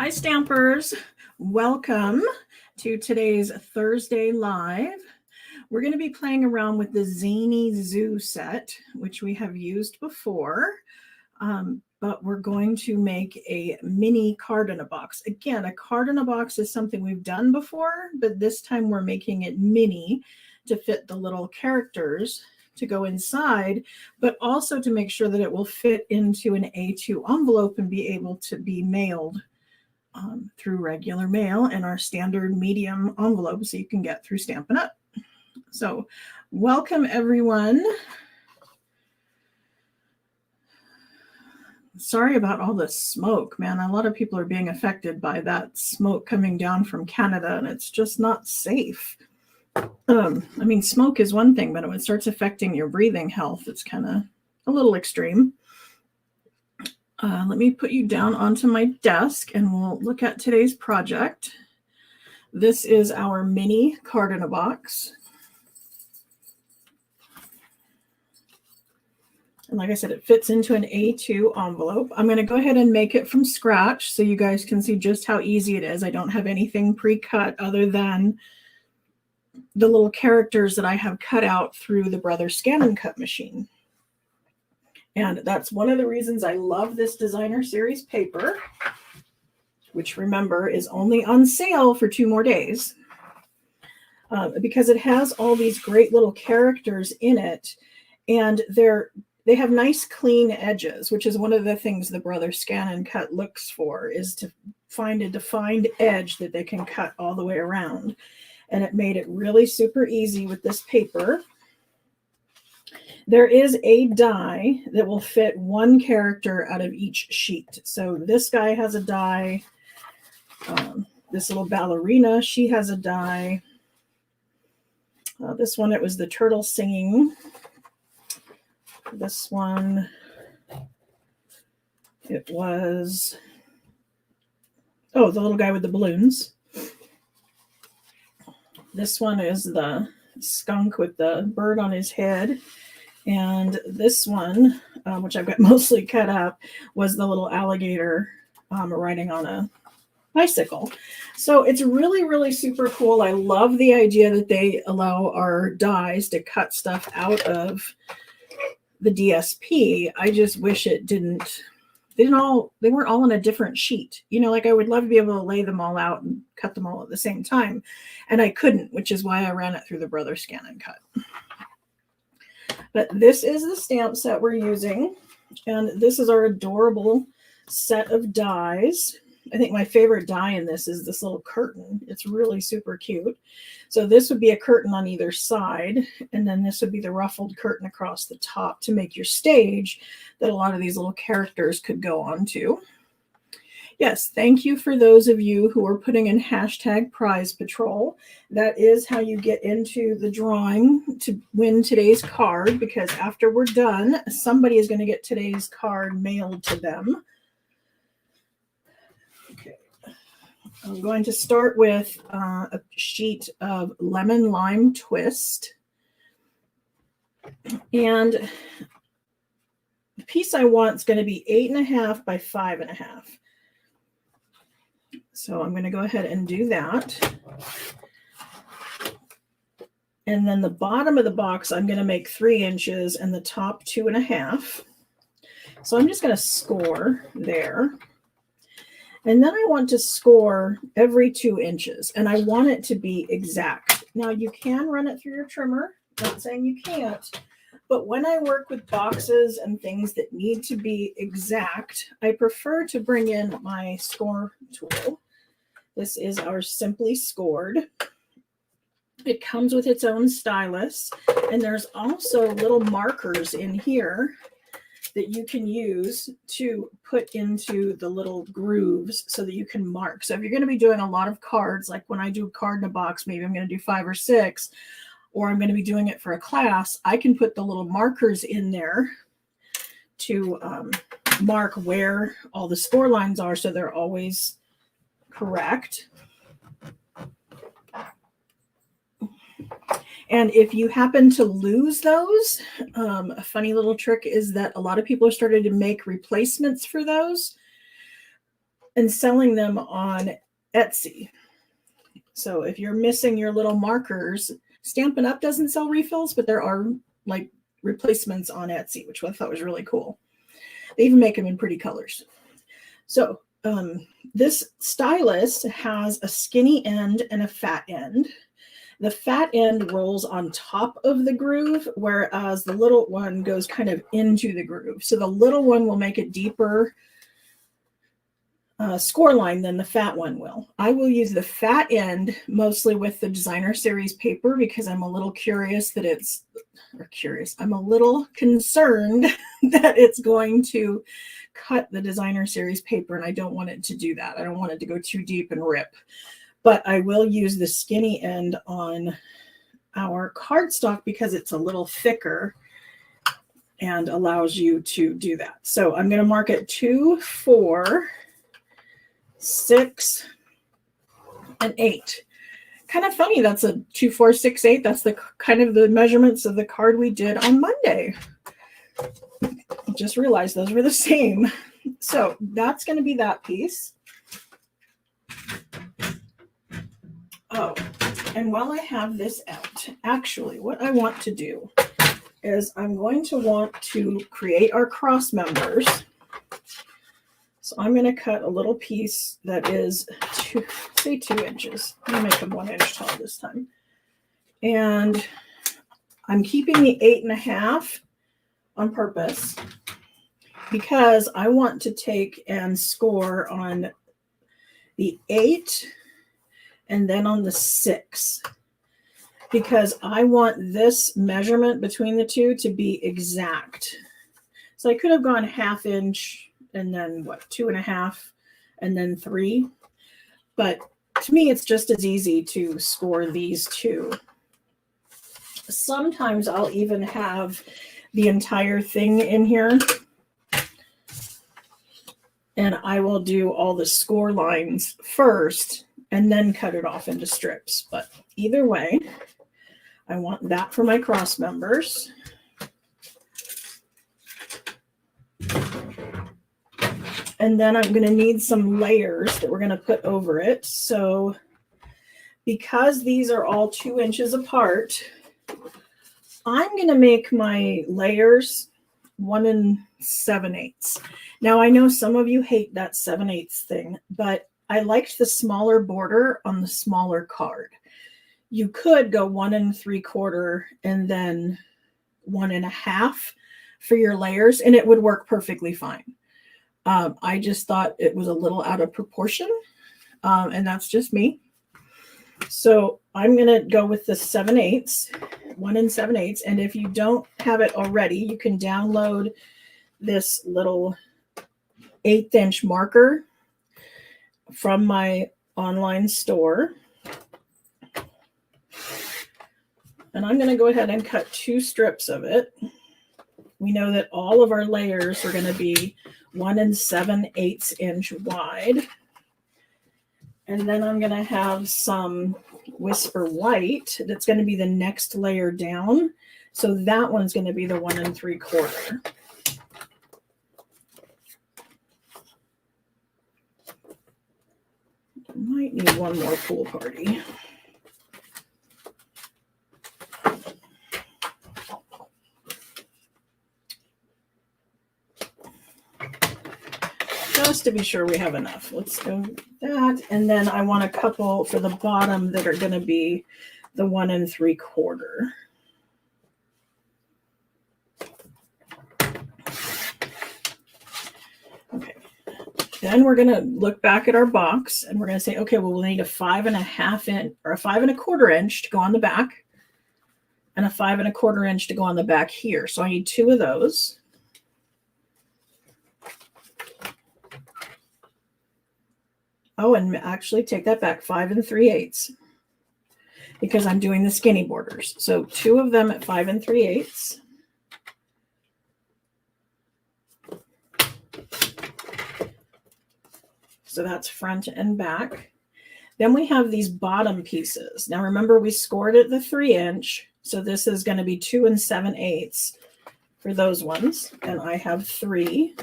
Hi, Stampers. Welcome to today's Thursday Live. We're going to be playing around with the Zany Zoo set, which we have used before, but we're going to make a mini card in a box. Again, a card in a box is something we've done before, but this time we're making it mini to fit the little characters to go inside, but also to make sure that it will fit into an A2 envelope and be able to be mailed through regular mail and our standard medium envelopes that you can get through Stampin' Up. So welcome everyone. Sorry about all the smoke, man. A lot of people are being affected by that smoke coming down from Canada, and it's just not safe. I mean, smoke is one thing, but when it starts affecting your breathing health, it's kind of a little extreme. Let me put you down onto my desk and we'll look at today's project. This is our mini card in a box. And like I said, it fits into an A2 envelope. I'm going to go ahead and make it from scratch so you guys can see just how easy it is. I don't have anything pre-cut other than the little characters that I have cut out through the Brother Scan and Cut machine. And that's one of the reasons I love this designer series paper, which remember is only on sale for 2 more days, because it has all these great little characters in it, and they have nice clean edges, which is one of the things the Brother Scan and Cut looks for, is to find a defined edge that they can cut all the way around. And it made it really super easy with this paper. There is a die that will fit one character out of each sheet. So this guy has a die. This little ballerina, she has a die. This one, it was the turtle singing. This one, it was, the little guy with the balloons. This one is the skunk with the bird on his head. And this one, which I've got mostly cut up, was the little alligator riding on a bicycle. So it's really, really super cool. I love the idea that they allow our dies to cut stuff out of the DSP. I just wish it they weren't all on a different sheet. You know, like I would love to be able to lay them all out and cut them all at the same time. And I couldn't, which is why I ran it through the Brother Scan and Cut. But this is the stamp set we're using, and this is our adorable set of dies. I think my favorite die in this is this little curtain. It's really super cute. So this would be a curtain on either side, and then this would be the ruffled curtain across the top to make your stage that a lot of these little characters could go onto. Yes, thank you for those of you who are putting in hashtag prize patrol. That is how you get into the drawing to win today's card, because after we're done, somebody is going to get today's card mailed to them. Okay, I'm going to start with a sheet of Lemon Lime Twist. And the piece I want is going to be 8.5 by 5.5. So I'm going to go ahead and do that. And then the bottom of the box, I'm going to make 3 inches and the top 2.5. So I'm just going to score there. And then I want to score every 2 inches, and I want it to be exact. Now you can run it through your trimmer. Not saying you can't. But when I work with boxes and things that need to be exact, I prefer to bring in my score tool. This is our Simply Scored. It comes with its own stylus, and there's also little markers in here that you can use to put into the little grooves so that you can mark. So if you're going to be doing a lot of cards, like when I do a card in a box, maybe I'm going to do 5 or 6, or I'm going to be doing it for a class, I can put the little markers in there to mark where all the score lines are so they're always correct. And if you happen to lose those, a funny little trick is that a lot of people are starting to make replacements for those. and selling them on Etsy. So if you're missing your little markers, Stampin' Up doesn't sell refills, but there are like replacements on Etsy, which I thought was really cool. They even make them in pretty colors. So this stylus has a skinny end and a fat end. The fat end rolls on top of the groove, whereas the little one goes kind of into the groove. So the little one will make a deeper score line than the fat one will. I will use the fat end mostly with the designer series paper because I'm a little curious that I'm a little concerned that it's going to cut the designer series paper, and I don't want it to do that. I don't want it to go too deep and rip. But I will use the skinny end on our cardstock because it's a little thicker and allows you to do that. So I'm going to mark it 2, 4, 6, and 8. Kind of funny. That's a 2, 4, 6, 8. That's the kind of the measurements of the card we did on Monday. I just realized those were the same. So that's going to be that piece. Oh, and while I have this out, actually what I want to do is I'm going to want to create our cross members. So I'm going to cut a little piece that is 2 inches. I'm going to make them 1 inch tall this time. And I'm keeping the 8.5 on purpose because I want to take and score on the 8 and then on the 6, because I want this measurement between the two to be exact. So I could have gone 1/2 inch and then 2.5 and then 3. But to me, it's just as easy to score these two. Sometimes I'll even have the entire thing in here, and I will do all the score lines first and then cut it off into strips. But either way, I want that for my cross members. And then I'm going to need some layers that we're going to put over it. So because these are all 2 inches apart, I'm going to make my layers 1 7/8. Now I know some of you hate that 7/8 thing, but I liked the smaller border on the smaller card. You could go 1 3/4 and then 1 1/2 for your layers, and it would work perfectly fine. I just thought it was a little out of proportion, and that's just me. So I'm going to go with the 7/8, 1 7/8. And if you don't have it already, you can download this little 1/8 inch marker from my online store. And I'm going to go ahead and cut 2 strips of it. We know that all of our layers are going to be 1 7/8 inch wide. And then I'm going to have some Whisper White that's going to be the next layer down. So that one's going to be the 1 3/4. Might need one more pool party. Just to be sure we have enough. Let's go with that. And then I want a couple for the bottom that are going to be the 1 3/4. Okay. Then we're going to look back at our box and we're going to say, okay, well, we'll need a 5.5 inch or a 5 1/4 inch to go on the back and a 5 1/4 inch to go on the back here. So I need 2 of those. Oh, and actually take that back, 5 3/8, because I'm doing the skinny borders. So 2 of them at 5 3/8. So that's front and back. Then we have these bottom pieces. Now remember, we scored at the 3 inch. So this is going to be 2 7/8 for those ones. And I have 3.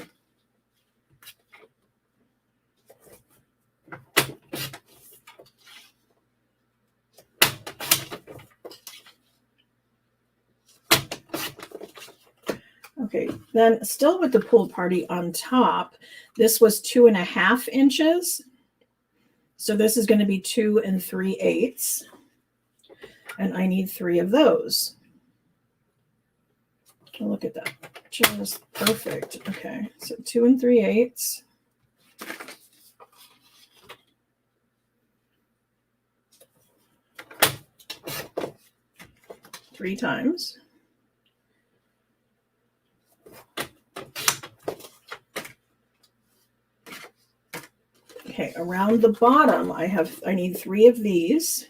Okay, then still with the pool party on top, this was 2.5 inches. So this is going to be 2 3/8. And I need 3 of those. Oh, look at that. Just perfect. Okay, so 2 3/8. 3 times. Okay, around the bottom, I need 3 of these.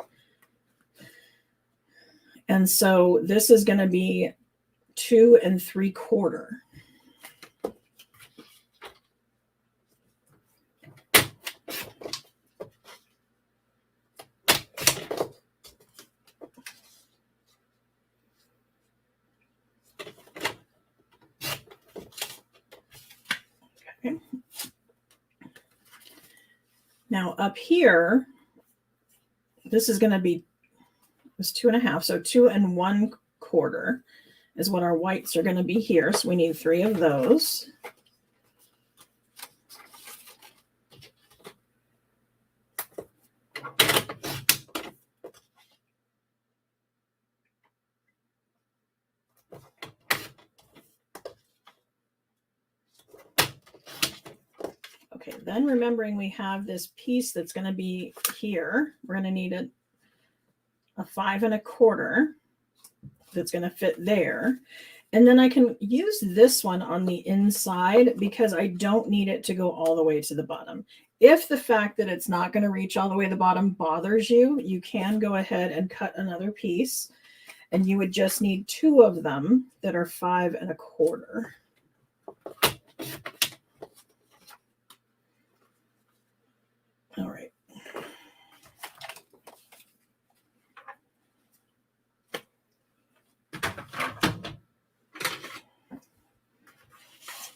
And so this is going to be 2 3/4. Okay. Now up here, this is going to be 2.5, so 2 1/4 is what our whites are going to be here. So we need 3 of those. Okay, then remembering we have this piece that's going to be here, we're going to need a 5 1/4 that's going to fit there. And then I can use this one on the inside because I don't need it to go all the way to the bottom. If the fact that it's not going to reach all the way to the bottom bothers you, you can go ahead and cut another piece, and you would just need 2 of them that are 5 1/4. All right.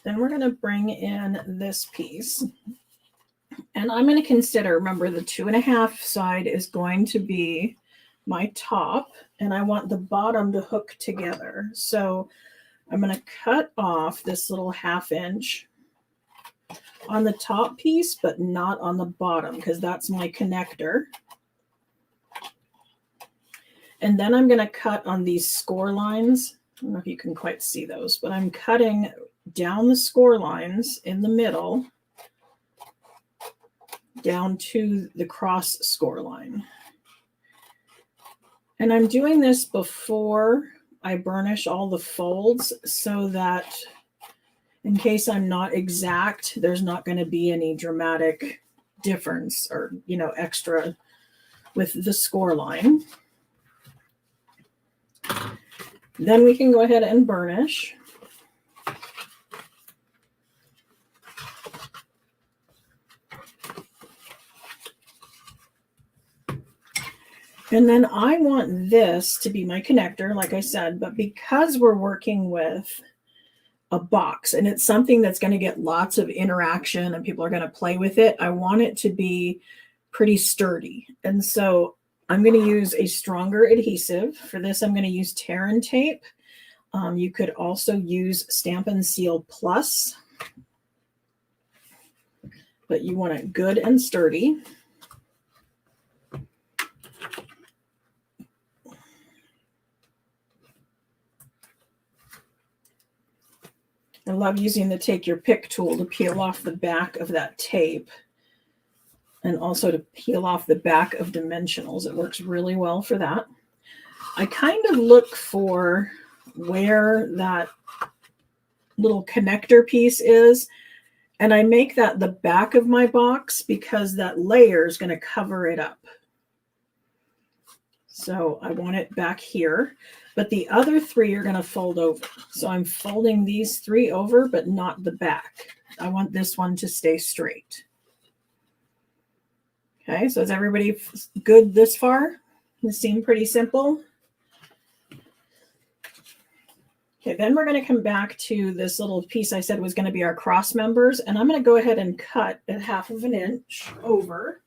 Then we're going to bring in this piece. And I'm going to consider, remember, the 2.5 side is going to be my top, and I want the bottom to hook together. So I'm going to cut off this little 1/2 inch on the top piece, but not on the bottom, because that's my connector. And then I'm going to cut on these score lines. I don't know if you can quite see those, but I'm cutting down the score lines in the middle down to the cross score line. And I'm doing this before I burnish all the folds so that in case I'm not exact, there's not going to be any dramatic difference or, extra with the score line. Then we can go ahead and burnish. And then I want this to be my connector, like I said, but because we're working with a box and it's something that's going to get lots of interaction and people are going to play with it, I want it to be pretty sturdy. And so I'm going to use a stronger adhesive. For this, I'm going to use tear and tape. You could also use Stampin' Seal Plus, but you want it good and sturdy. I love using the Take Your Pick tool to peel off the back of that tape and also to peel off the back of dimensionals. It works really well for that. I kind of look for where that little connector piece is, and I make that the back of my box because that layer is going to cover it up. So I want it back here, but the other 3 are going to fold over. So I'm folding these 3 over, but not the back. I want this one to stay straight. Okay, so is everybody good this far? This seemed pretty simple. Okay, then we're going to come back to this little piece I said was going to be our cross members, and I'm going to go ahead and cut at 1/2 inch over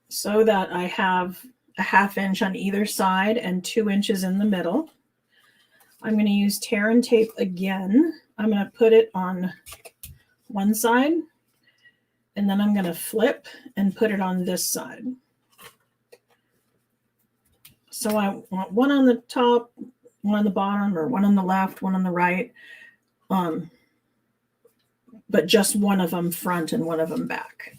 so that I have a 1/2 inch on either side and 2 inches in the middle. I'm going to use tear and tape again. I'm going to put it on one side, and then I'm going to flip and put it on this side. So I want one on the top, one on the bottom, or one on the left, one on the right, but just one of them front and one of them back.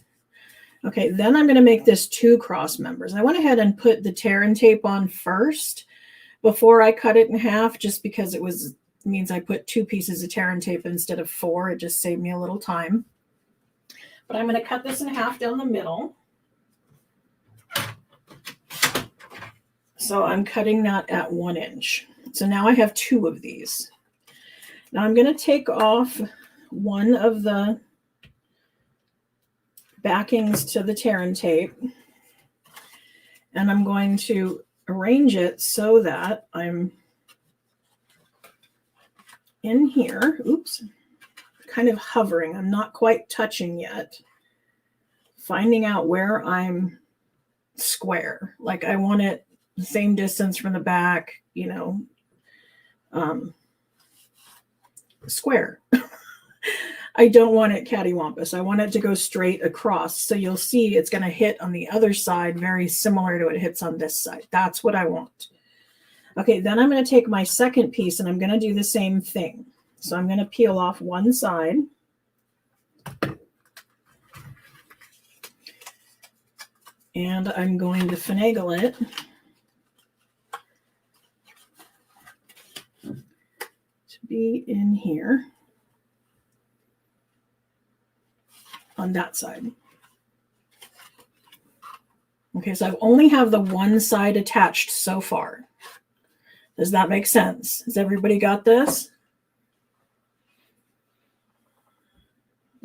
Okay, then I'm going to make this 2 cross members. I went ahead and put the tear and tape on first before I cut it in half, just because it means I put 2 pieces of tear and tape instead of 4. It just saved me a little time. But I'm going to cut this in half down the middle. So I'm cutting that at 1 inch. So now I have 2 of these. Now I'm going to take off one of the backings to the tear and tape, and I'm going to arrange it so that I'm in here, oops, kind of hovering. I'm not quite touching yet, finding out where I'm square. Like I want it the same distance from the back, you know, square. I don't want it cattywampus. I want it to go straight across. So you'll see it's going to hit on the other side very similar to what it hits on this side. That's what I want. Okay, then I'm going to take my second piece and I'm going to do the same thing. So I'm going to peel off one side. And I'm going to finagle it to be in here on that side. Okay, so I only have the one side attached so far. Does that make sense? Has everybody got this?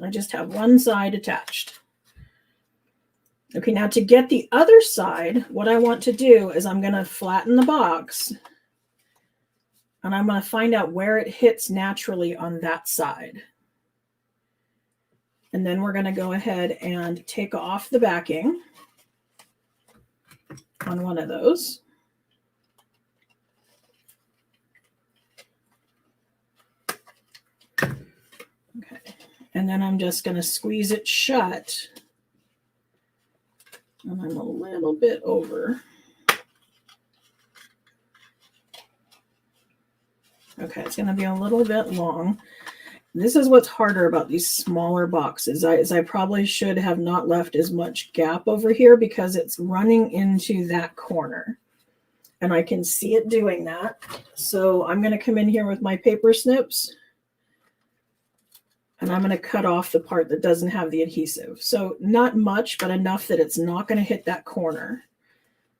I just have one side attached. Okay, now to get the other side, what I want to do is I'm going to flatten the box and I'm going to find out where it hits naturally on that side. And then we're going to go ahead and take off the backing on one of those. Okay, and then I'm just going to squeeze it shut. And I'm a little bit over. Okay, it's going to be a little bit long. This is what's harder about these smaller boxes. I probably should have not left as much gap over here because it's running into that corner. And I can see it doing that. So I'm going to come in here with my paper snips. And I'm going to cut off the part that doesn't have the adhesive. So not much, but enough that it's not going to hit that corner.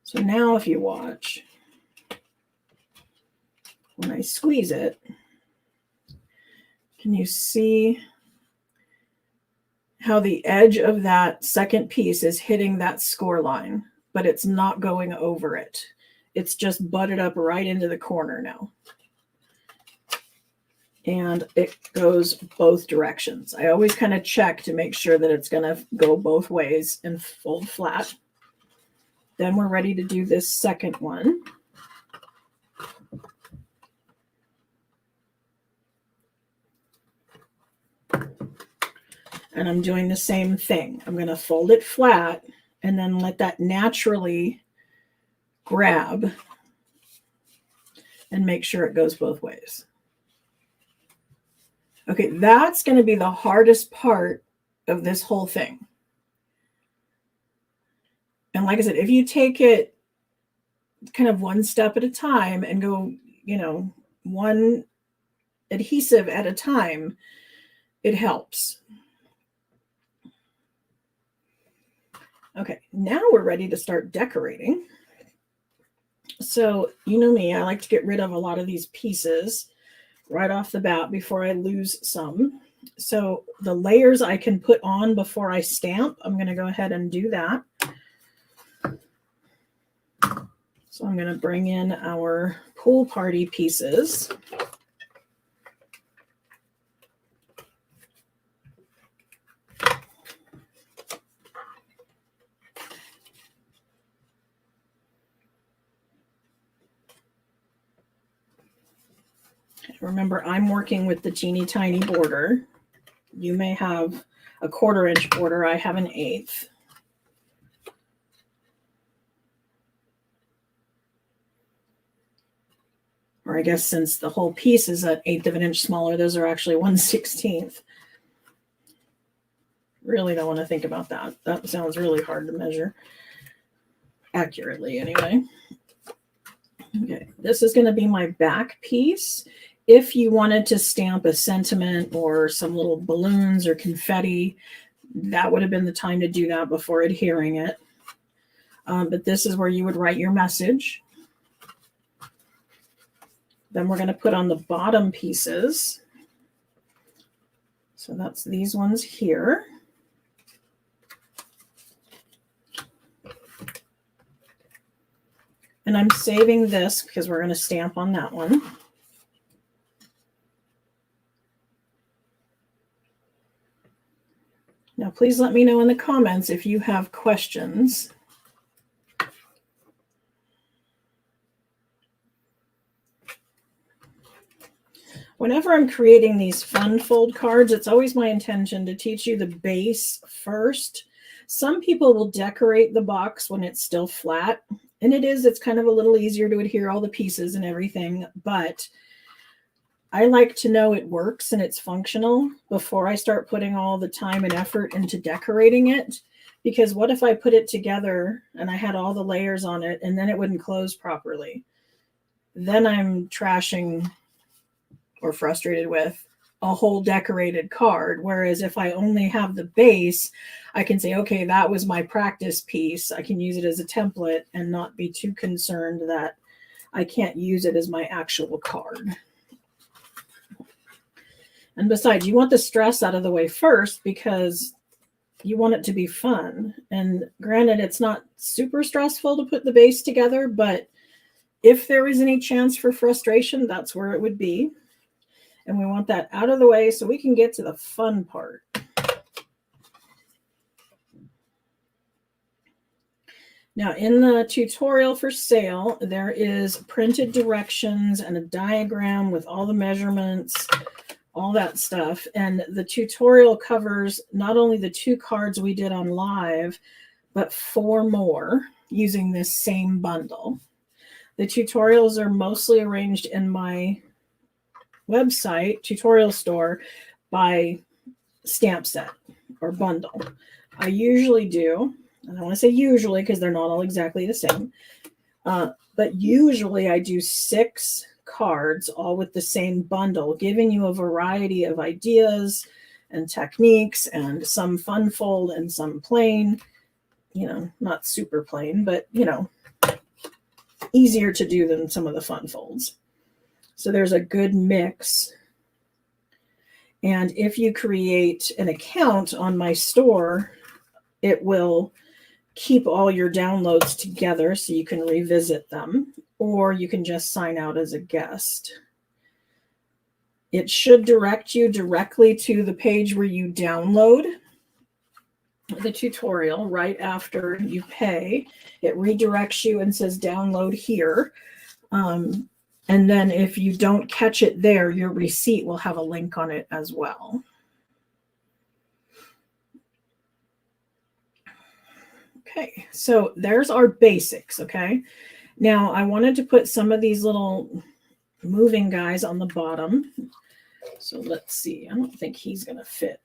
So now if you watch, when I squeeze it, can you see how the edge of that second piece is hitting that score line, but it's not going over it. It's just butted up right into the corner now. And it goes both directions. I always kind of check to make sure that it's going to go both ways and fold flat. Then we're ready to do this second one. And I'm doing the same thing. I'm going to fold it flat and then let that naturally grab and make sure it goes both ways. Okay, that's going to be the hardest part of this whole thing. And like I said, if you take it kind of one step at a time and go, you know, one adhesive at a time, it helps. Okay, now we're ready to start decorating. So you know me, I like to get rid of a lot of these pieces right off the bat before I lose some. So the layers I can put on before I stamp, I'm going to go ahead and do that. So I'm going to bring in our pool party pieces. Remember, I'm working with the teeny tiny border. You may have a 1/4 inch border. I have an 1/8. Or I guess since the whole piece is an 1/8 of an inch smaller, those are actually 1/16. Really don't want to think about that. That sounds really hard to measure accurately anyway. Okay, this is going to be my back piece. If you wanted to stamp a sentiment or some little balloons or confetti, that would have been the time to do that before adhering it. But this is where you would write your message. Then we're going to put on the bottom pieces. So that's these ones here. And I'm saving this because we're going to stamp on that one. Now, please let me know in the comments if you have questions. Whenever I'm creating these fun fold cards, it's always my intention to teach you the base first. Some people will decorate the box when it's still flat, and it's kind of a little easier to adhere all the pieces and everything, but I like to know it works and it's functional before I start putting all the time and effort into decorating it. Because what if I put it together and I had all the layers on it and then it wouldn't close properly? Then I'm trashing or frustrated with a whole decorated card. Whereas if I only have the base, I can say, okay, that was my practice piece. I can use it as a template and not be too concerned that I can't use it as my actual card. And besides, you want the stress out of the way first because you want it to be fun. And granted, it's not super stressful to put the base together, but if there is any chance for frustration, that's where it would be. And we want that out of the way so we can get to the fun part. Now, in the tutorial for sale, there is printed directions and a diagram with all the measurements, all that stuff. And the tutorial covers not only the 2 cards we did on live, but 4 more using this same bundle. The tutorials are mostly arranged in my website tutorial store by stamp set or bundle. I usually do, and I want to say usually because they're not all exactly the same, but usually I do 6 cards all with the same bundle, giving you a variety of ideas and techniques and some fun fold and some plain, not super plain, but easier to do than some of the fun folds. So there's a good mix. And if you create an account on my store, it will keep all your downloads together so you can revisit them, or you can just sign out as a guest. It should direct you directly to the page where you download the tutorial right after you pay. It redirects you and says download here. And then if you don't catch it there, your receipt will have a link on it as well. Okay, so there's our basics, okay? Now I wanted to put some of these little moving guys on the bottom. So let's see, I don't think he's gonna fit.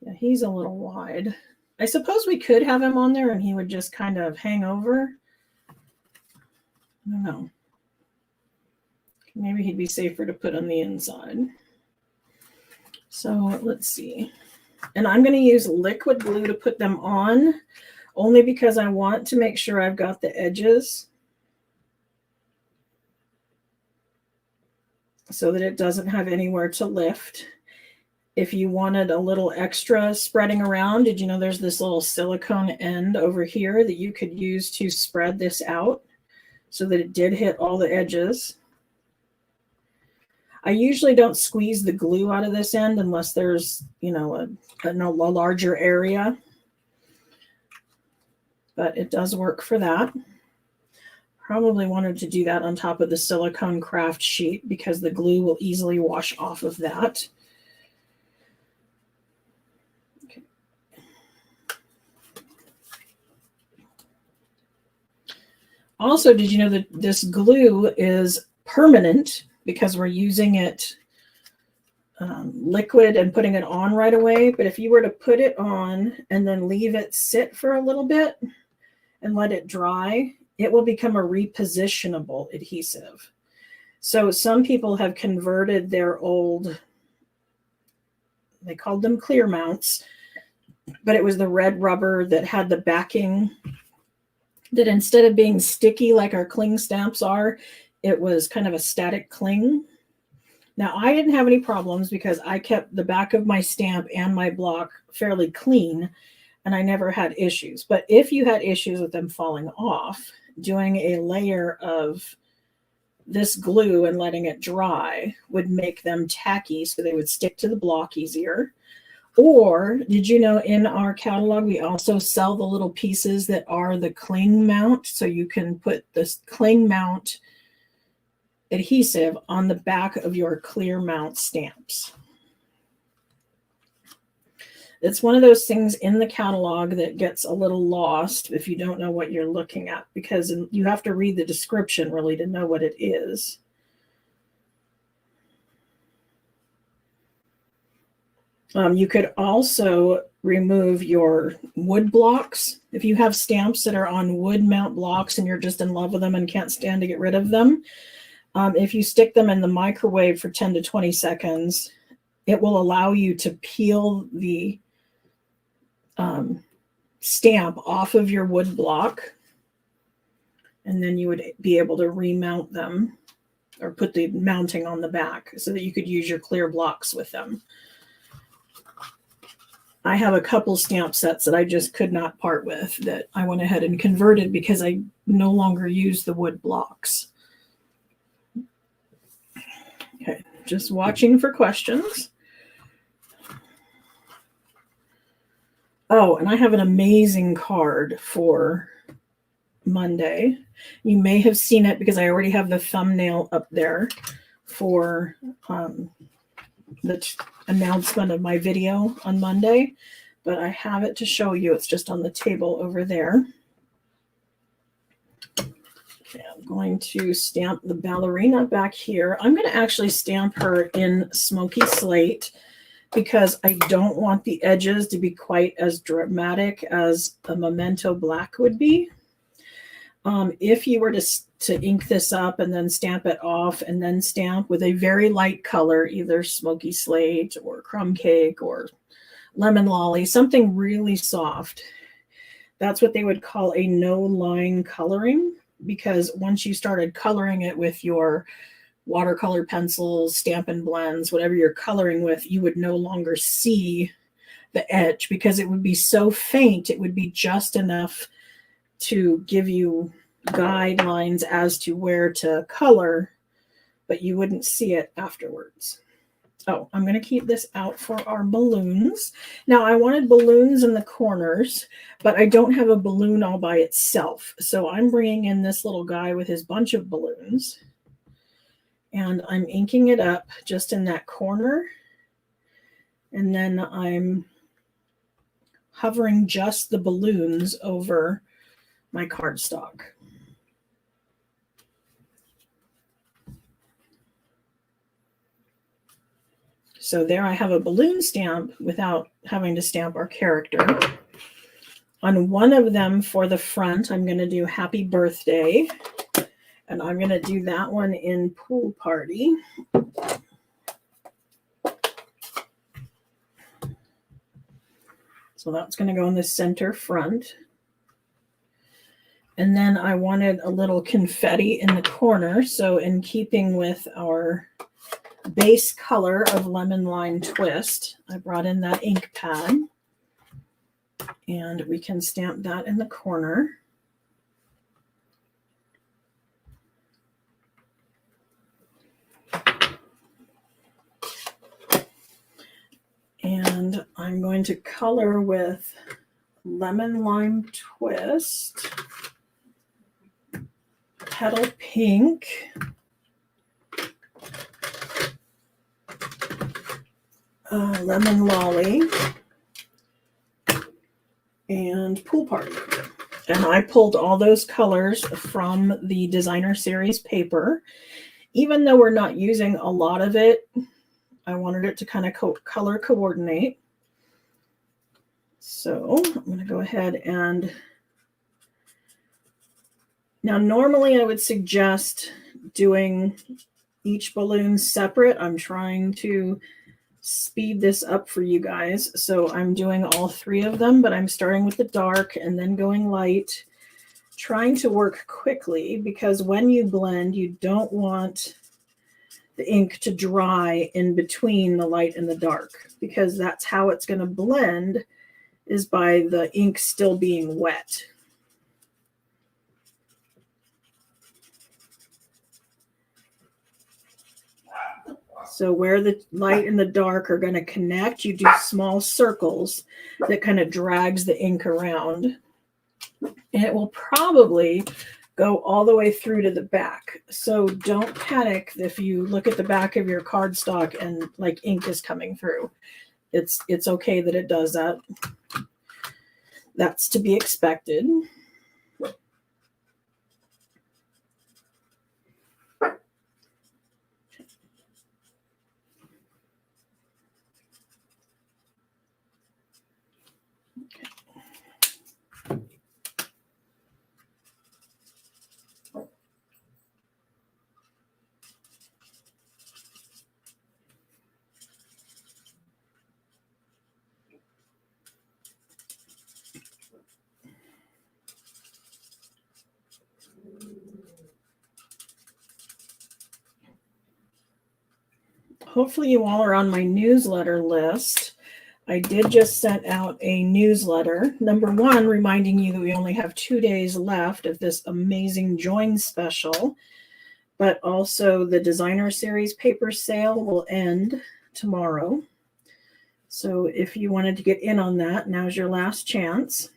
Yeah, he's a little wide. I suppose we could have him on there and he would just kind of hang over. I don't know. Maybe he'd be safer to put on the inside. So let's see. And I'm going to use liquid glue to put them on, only because I want to make sure I've got the edges so that it doesn't have anywhere to lift. If you wanted a little extra spreading around, did you know there's this little silicone end over here that you could use to spread this out so that it did hit all the edges? I usually don't squeeze the glue out of this end unless there's, a larger area. But it does work for that. probably wanted to do that on top of the silicone craft sheet because the glue will easily wash off of that. Okay. Also, did you know that this glue is permanent because we're using it liquid and putting it on right away? But if you were to put it on and then leave it sit for a little bit and let it dry, it will become a repositionable adhesive. So some people have converted their old, they called them clear mounts, but it was the red rubber that had the backing that instead of being sticky like our cling stamps are, it was kind of a static cling. Now, I didn't have any problems because I kept the back of my stamp and my block fairly clean, and I never had issues. But if you had issues with them falling off, doing a layer of this glue and letting it dry would make them tacky so they would stick to the block easier. Or did you know in our catalog, we also sell the little pieces that are the cling mount. So you can put this cling mount adhesive on the back of your clear mount stamps. It's one of those things in the catalog that gets a little lost if you don't know what you're looking at, because you have to read the description really to know what it is. You could also remove your wood blocks. If you have stamps that are on wood mount blocks and you're just in love with them and can't stand to get rid of them, if you stick them in the microwave for 10 to 20 seconds, it will allow you to peel the stamp off of your wood block, and then you would be able to remount them or put the mounting on the back so that you could use your clear blocks with them. I have a couple stamp sets that I just could not part with that I went ahead and converted because I no longer use the wood blocks. Okay, just watching for questions. Oh, and I have an amazing card for Monday. You may have seen it because I already have the thumbnail up there for the announcement of my video on Monday, but I have it to show you. It's just on the table over there. Okay, I'm going to stamp the ballerina back here. I'm going to actually stamp her in smoky slate because I don't want the edges to be quite as dramatic as a Memento black would be. If you were to ink this up and then stamp it off and then stamp with a very light color, either smoky slate or crumb cake or lemon lolly, something really soft, that's what they would call a no line coloring, because once you started coloring it with your watercolor pencils, Stampin' Blends, whatever you're coloring with, you would no longer see the edge because it would be so faint. It would be just enough to give you guidelines as to where to color, but you wouldn't see it afterwards. Oh, I'm going to keep this out for our balloons. Now, I wanted balloons in the corners, but I don't have a balloon all by itself. So I'm bringing in this little guy with his bunch of balloons, and I'm inking it up just in that corner. And then I'm hovering just the balloons over my cardstock. So there I have a balloon stamp without having to stamp our character. On one of them for the front, I'm going to do Happy Birthday. And I'm going to do that one in Pool Party. So that's going to go in the center front. And then I wanted a little confetti in the corner. So in keeping with our base color of Lemon Lime Twist, I brought in that ink pad. And we can stamp that in the corner. And I'm going to color with Lemon Lime Twist. Petal Pink, Lemon Lolly, and Pool Party. And I pulled all those colors from the designer series paper. Even though we're not using a lot of it, I wanted it to kind of color coordinate. So I'm going to go ahead and now normally I would suggest doing each balloon separate. I'm trying to speed this up for you guys. So I'm doing all 3 of them, but I'm starting with the dark and then going light, trying to work quickly because when you blend, you don't want the ink to dry in between the light and the dark, because that's how it's going to blend, is by the ink still being wet. So where the light and the dark are going to connect, you do small circles that kind of drags the ink around. And it will probably go all the way through to the back. So don't panic if you look at the back of your cardstock and like ink is coming through. It's okay that it does that. That's to be expected. Hopefully you all are on my newsletter list. I did just send out a newsletter. Number 1, reminding you that we only have 2 days left of this amazing Join special, but also the designer series paper sale will end tomorrow. So if you wanted to get in on that, now's your last chance.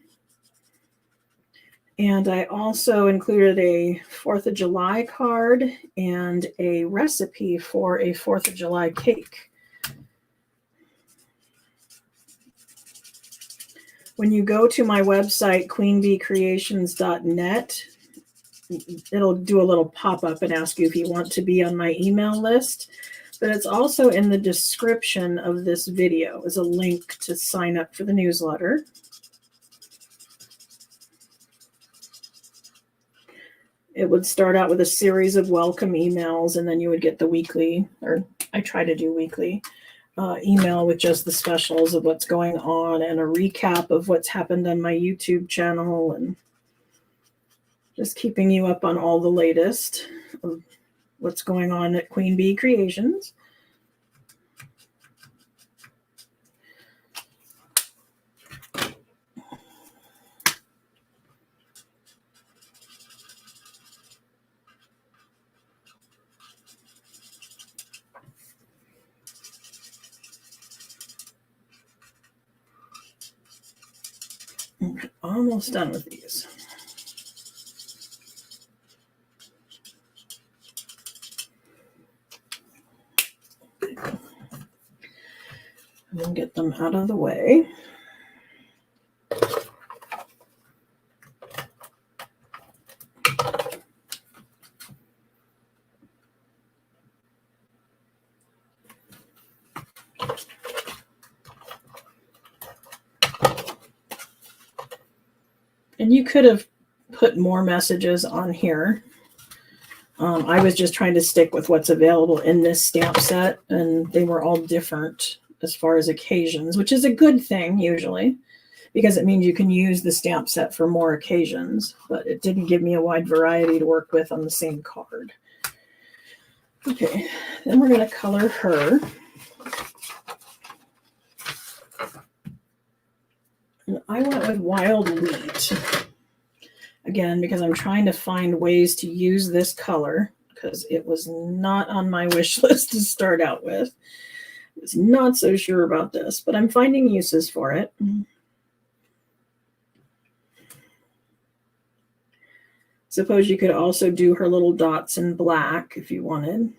And I also included a 4th of July card and a recipe for a 4th of July cake. When you go to my website, queenbeecreations.net, it'll do a little pop-up and ask you if you want to be on my email list. But it's also in the description of this video is a link to sign up for the newsletter. It would start out with a series of welcome emails, and then you would get the weekly, or I try to do weekly, email with just the specials of what's going on and a recap of what's happened on my YouTube channel, and just keeping you up on all the latest of what's going on at Queen Bee Creations. Okay, almost done with these. And then get them out of the way. And you could have put more messages on here. I was just trying to stick with what's available in this stamp set, and they were all different as far as occasions, which is a good thing usually, because it means you can use the stamp set for more occasions, but it didn't give me a wide variety to work with on the same card. Okay, then we're going to color her. And I went with Wild Wheat. Again, because I'm trying to find ways to use this color, because it was not on my wish list to start out with. I was not so sure about this, but I'm finding uses for it. Suppose you could also do her little dots in black if you wanted.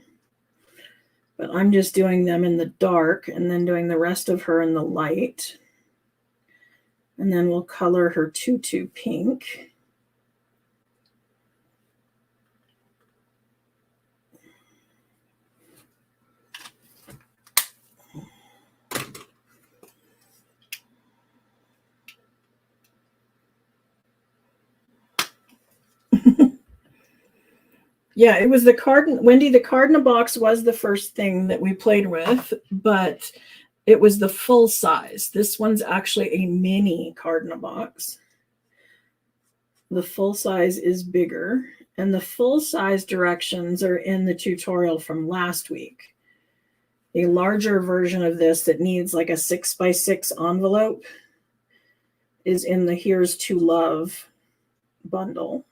But I'm just doing them in the dark and then doing the rest of her in the light. And then we'll color her tutu pink. Yeah, it was the card. Wendy, the card in a box was the first thing that we played with, but it was the full size. This one's actually a mini card in a box. The full size is bigger, and the full size directions are in the tutorial from last week. A larger version of this that needs like a 6x6 envelope is in the Here's to Love bundle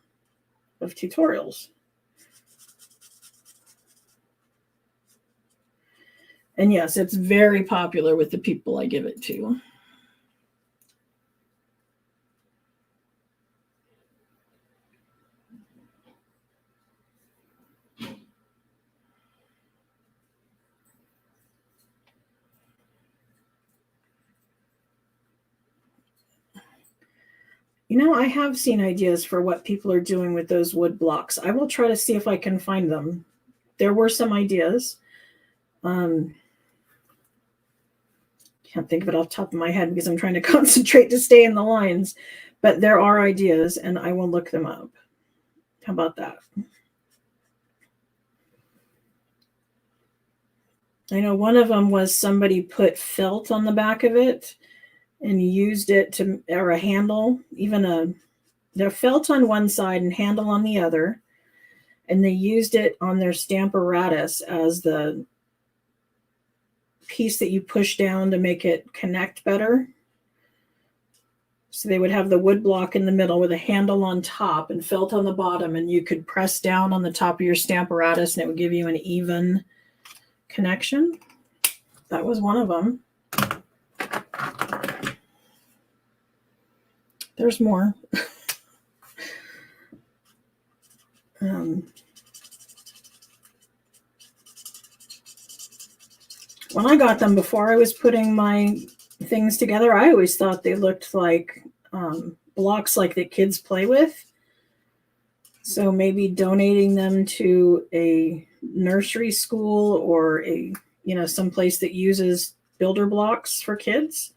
of tutorials. And yes, it's very popular with the people I give it to. You know, I have seen ideas for what people are doing with those wood blocks. I will try to see if I can find them. There were some ideas. Can't think of it off the top of my head because I'm trying to concentrate to stay in the lines. But there are ideas, and I will look them up. How about that? I know one of them was somebody put felt on the back of it and used it to, or a handle, even their felt on one side and handle on the other. And they used it on their Stamparatus as the piece that you push down to make it connect better. So they would have the wood block in the middle with a handle on top and felt on the bottom, and you could press down on the top of your Stamparatus and it would give you an even connection. That was one of them. There's more. When I got them, before I was putting my things together, I always thought they looked like blocks like that kids play with. So maybe donating them to a nursery school or a, you know, someplace that uses builder blocks for kids.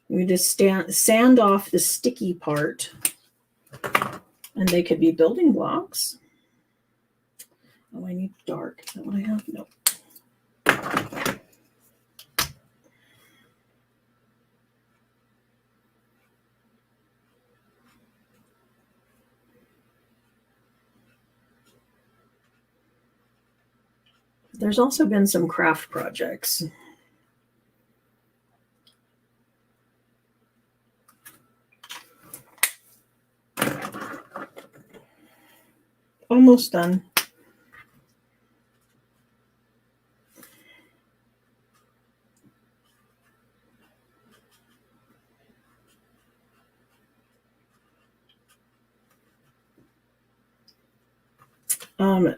We just sand off the sticky part, and they could be building blocks. Oh, I need dark. Is that what I have? No. There's also been some craft projects. Almost done.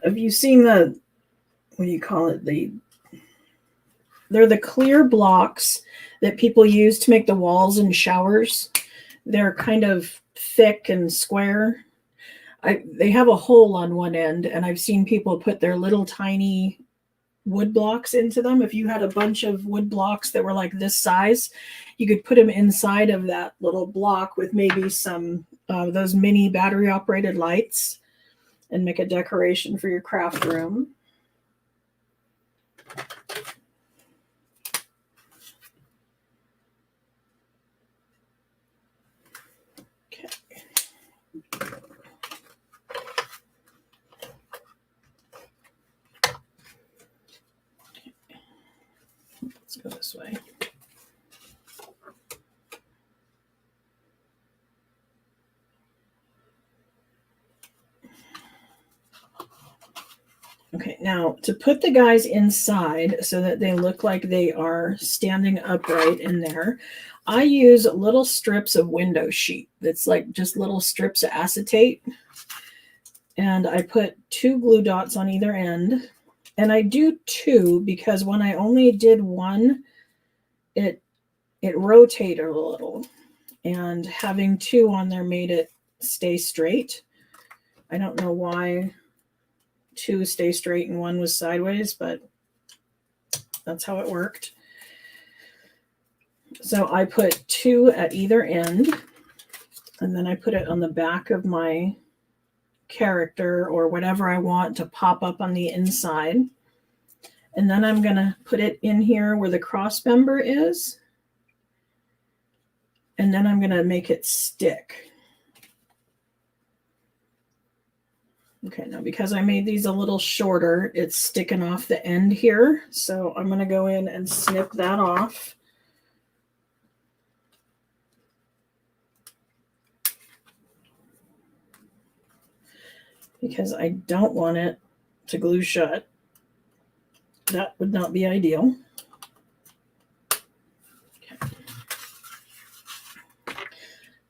Have you seen the, what do you call it? They're the clear blocks that people use to make the walls in showers. They're kind of thick and square. They have a hole on one end, and I've seen people put their little tiny wood blocks into them. If you had a bunch of wood blocks that were like this size, you could put them inside of that little block with maybe some those mini battery operated lights and make a decoration for your craft room. Okay. Let's go this way. Okay, now to put the guys inside so that they look like they are standing upright in there, I use little strips of window sheet. That's like just little strips of acetate. And I put 2 glue dots on either end. And I do 2 because when I only did 1, it rotated a little. And having 2 on there made it stay straight. I don't know why 2 stay straight and 1 was sideways, but that's how it worked. So I put 2 at either end, and then I put it on the back of my character or whatever I want to pop up on the inside. And then I'm going to put it in here where the cross member is. And then I'm going to make it stick. Okay, now because I made these a little shorter, it's sticking off the end here. So I'm going to go in and snip that off. Because I don't want it to glue shut. That would not be ideal. Okay.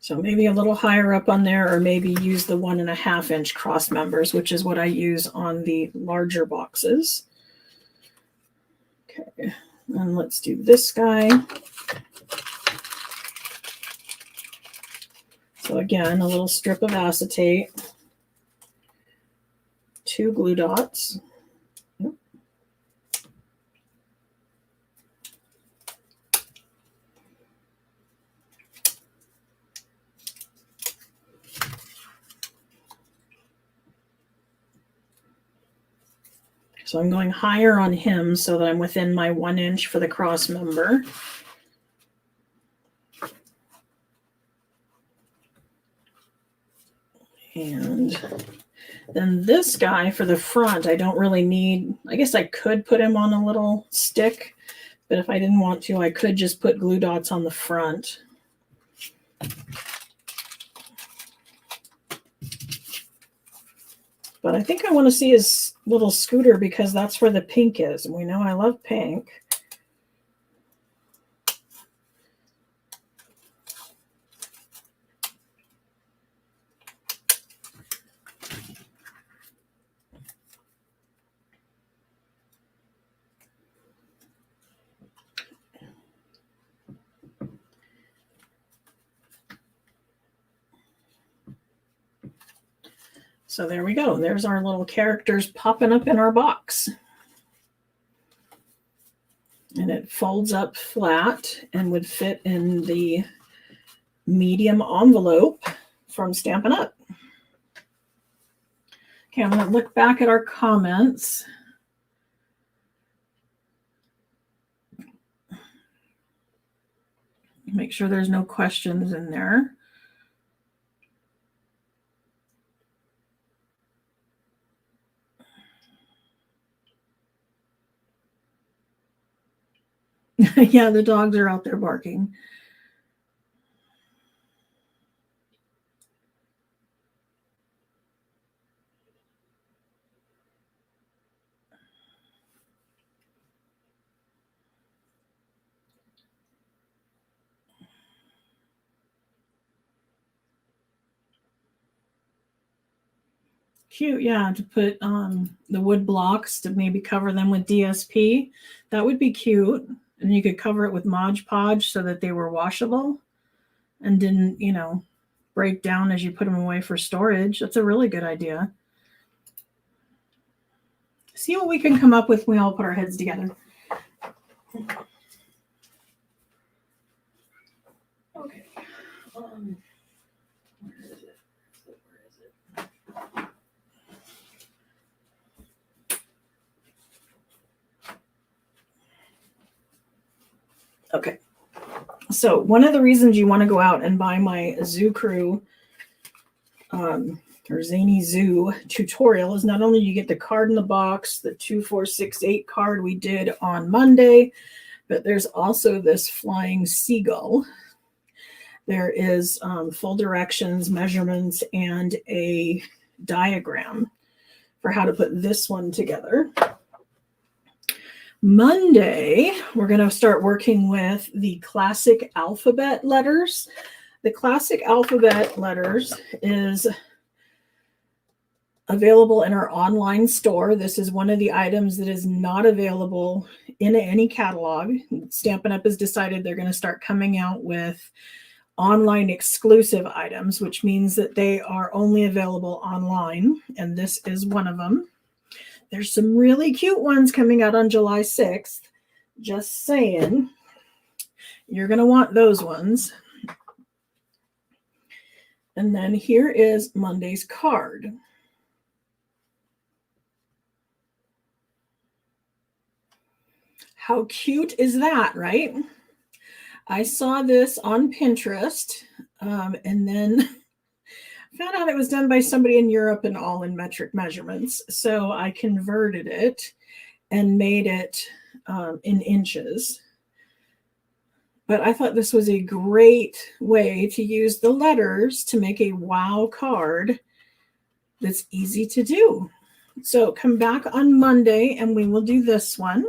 So maybe a little higher up on there, or maybe use the 1.5 inch cross members, which is what I use on the larger boxes. Okay, and let's do this guy. So again, a little strip of acetate. 2 glue dots. Yep. So I'm going higher on him so that I'm within my 1 inch for the cross member. And then this guy for the front, I don't really need, I guess I could put him on a little stick, but if I didn't want to, I could just put glue dots on the front. But I think I want to see his little scooter because that's where the pink is. And we know I love pink. So there we go. There's our little characters popping up in our box. And it folds up flat and would fit in the medium envelope from Stampin' Up. Okay, I'm going to look back at our comments. Make sure there's no questions in there. Yeah, the dogs are out there barking. Cute, yeah, to put the wood blocks to maybe cover them with DSP. That would be cute. And you could cover it with Mod Podge so that they were washable and didn't, you know, break down as you put them away for storage. That's a really good idea. See what we can come up with when we all put our heads together. Okay. Where is it? Where is it? Okay. So one of the reasons you want to go out and buy my Zoo Crew or Zany Zoo tutorial is not only you get the card in the box, the 2, 4, 6, 8 card we did on Monday, but there's also this flying seagull. There is full directions, measurements, and a diagram for how to put this one together. Monday, we're going to start working with the classic alphabet letters. The classic alphabet letters is available in our online store. This is one of the items that is not available in any catalog. Stampin' Up! Has decided they're going to start coming out with online exclusive items, which means that they are only available online, and this is one of them. There's some really cute ones coming out on July 6th. Just saying, you're going to want those ones. And then here is Monday's card. How cute is that, right? I saw this on Pinterest and then found out it was done by somebody in Europe and all in metric measurements. So I converted it and made it in inches. But I thought this was a great way to use the letters to make a wow card that's easy to do. So come back on Monday and we will do this one.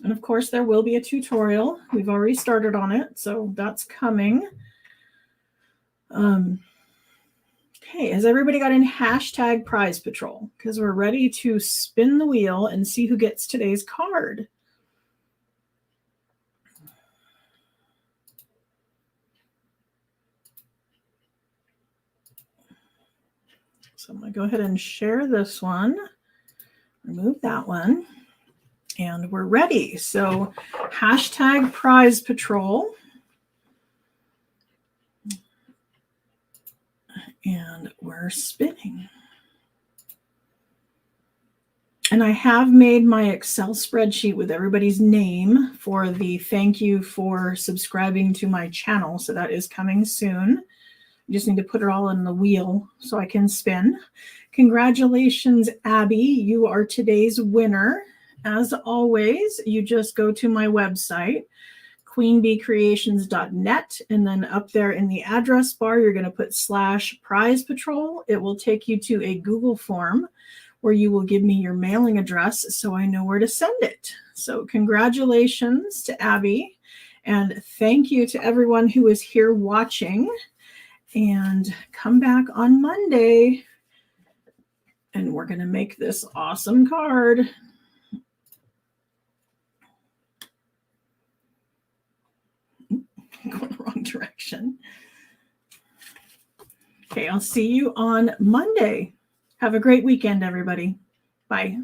And of course, there will be a tutorial. We've already started on it, so that's coming. Okay, has everybody got in hashtag prize patrol? Because we're ready to spin the wheel and see who gets today's card. So I'm going to go ahead and share this one, remove that one, and we're ready. So hashtag prize patrol. And we're spinning. And I have made my Excel spreadsheet with everybody's name for the thank you for subscribing to my channel. So that is coming soon. I just need to put it all in the wheel so I can spin. Congratulations, Abby. You are today's winner. As always, you just go to my website, queenbeecreations.net, and then up there in the address bar, you're going to put /prize patrol. It will take you to a Google form where you will give me your mailing address so I know where to send it. So congratulations to Abby, and thank you to everyone who is here watching. And come back on Monday, and we're going to make this awesome card. Going the wrong direction. Okay, I'll see you on Monday. Have a great weekend, everybody. Bye.